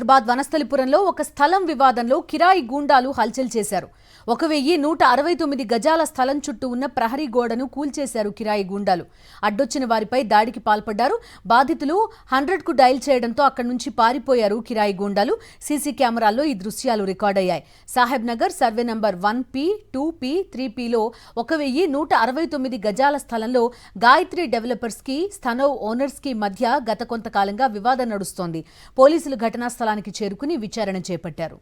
హైదరాబాద్ వనస్థలిపురంలో ఒక స్థలం వివాదంలో కిరాయి గూండాలు హల్చల్ చేశారు. 1169 గజాల స్థలం చుట్టూ ఉన్న ప్రహరీ గోడను కూల్చేశారు కిరాయి గూండాలు. అడ్డొచ్చిన వారిపై దాడికి పాల్పడ్డారు. బాధితులు 100కు డయల్ చేయడంతో అక్కడి నుంచి పారిపోయారు కిరాయి గూండాలు. సీసీ కెమెరాల్లో ఈ దృశ్యాలు రికార్డయ్యాయి. Saheb Nagar survey number 1P, 2P, 3Pలో 1169 గజాల స్థలంలో గాయత్రి డెవలపర్స్ కి స్థనవ్ ఓనర్స్ కి మధ్య గత కొంతకాలంగా వివాదం నడుస్తోంది. పోలీసులు ఘటనా స్థలానికి చేరుకుని విచారణ చేపట్టారు.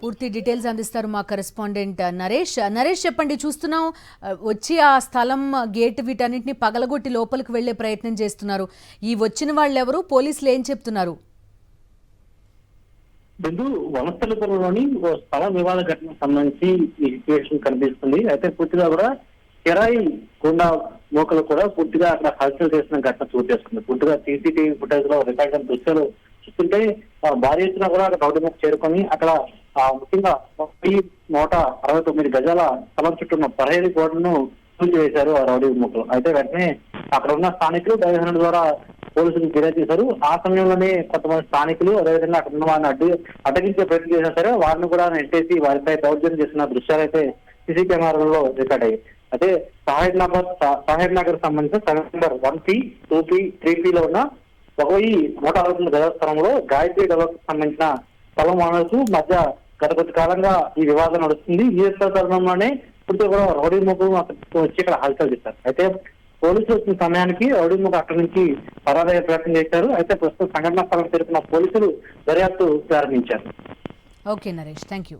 పూర్తి డీటెయిల్స్ అందిస్తారు మా కరెస్పాండెంట్ నరేష్. చెప్పండి, చూస్తున్నాం వచ్చి ఆ స్థలం గేట్ వీటన్నిటిని పగలగొట్టి లోపలికి వెళ్లే ప్రయత్నం చేస్తున్నారు. ఈ వచ్చిన వాళ్ళు ఎవరు, పోలీసులు ఏం చెప్తున్నారు? వనస్థలిపురంలోని స్థల వివాద ఘటనకు సంబంధించి ఈ సిచ్యువేషన్ కనిపిస్తుంది. అయితే పూర్తిగా కూడా కిరాయి గుండా మోకలు కూడా పూర్తిగా అక్కడ హల్చల్ చేసిన ఘటన చోటు చేసుకుంది. పూర్తిగా సీసీటీవీ ఫుటేజ్ లో రికార్డ్ అయిన దృశ్యాలు చూస్తుంటే భారీ ఎత్తున కూడా రౌడీ ముక్క చేరుకొని అక్కడ ముఖ్యంగా 169 గజాల స్థలం చుట్టూ ఉన్న ప్రహరీ గోడను కూల్చివేశారు ఆ రౌడీ ముక్కలు. అయితే వెంటనే అక్కడ ఉన్న స్థానికులు దైవహనుల ద్వారా పోలీసులకు ఫిర్యాదు చేశారు. ఆ సమయంలోనే కొంతమంది స్థానికులు అదేవిధంగా అక్కడ ఉన్న వారిని అడ్డగించే ప్రయత్నం చేసినా సరే వారిని కూడా నెట్టేసి వారిపై దౌర్జన్యం చేసిన దృశ్యాలు అయితే సీసీ కెమెరాలలో రికార్డ్ అయ్యాయి. అయితే సాహెబ్ నగర్ సంబంధించిన సర్వే నంబర్ 1P, 2P, 3Pలో ఉన్న 1169 గజాల స్థలంలో గాయత్రి డెవలప్ సంబంధించిన స్థలం ఓనర్స్ మధ్య గత కొద్ది కాలంగా ఈ వివాదం నడుస్తుంది. ఈ తరుణంలోనే ఇప్పుడు కూడా రౌడీ ముగ్గురు వచ్చి ఇక్కడ హల్చల్ చేశారు. అయితే పోలీసులు వచ్చిన సమయానికి రౌడీ ముగ్గు అక్కడి నుంచి పరారయ్యే ప్రయత్నం చేశారు. అయితే ప్రస్తుతం సంఘటనా స్థలం చేరుకున్న పోలీసులు దర్యాప్తు ప్రారంభించారు. Okay Naresh, thank you.